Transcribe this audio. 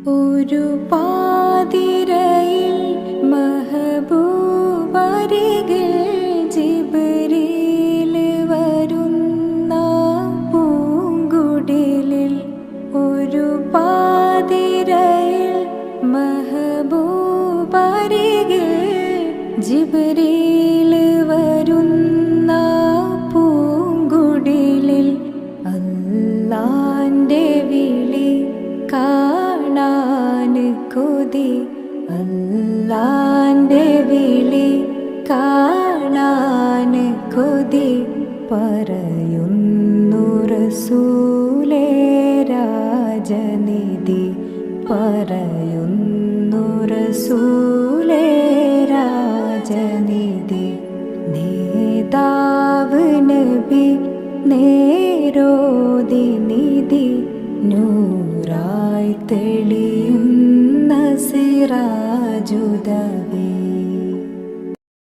ഒരു പാതിരയിൽ മഹബൂബരികിൽ ജിബ്രീൽ വരുന്ന പൂങ്കുടിലിൽ. ഒരു പാതിരയിൽ മഹബൂബരികിൽ ജിബ്രീൽ വരുന്ന പൂങ്കുടിലിൽ. അല്ലാന്റെ വിളി കാണാൻ കൊതി, അല്ലാന്റെ വിളി കാണാൻ കൊതി. പറയുന്നു റസൂലേ രാജനിധി, പറയുന്നു റസൂലേ രാജനിധി. നേതാവ് നബി നേരോതി നിധി, നൂറായി തെളിയുന്ന സിറാജുദവി.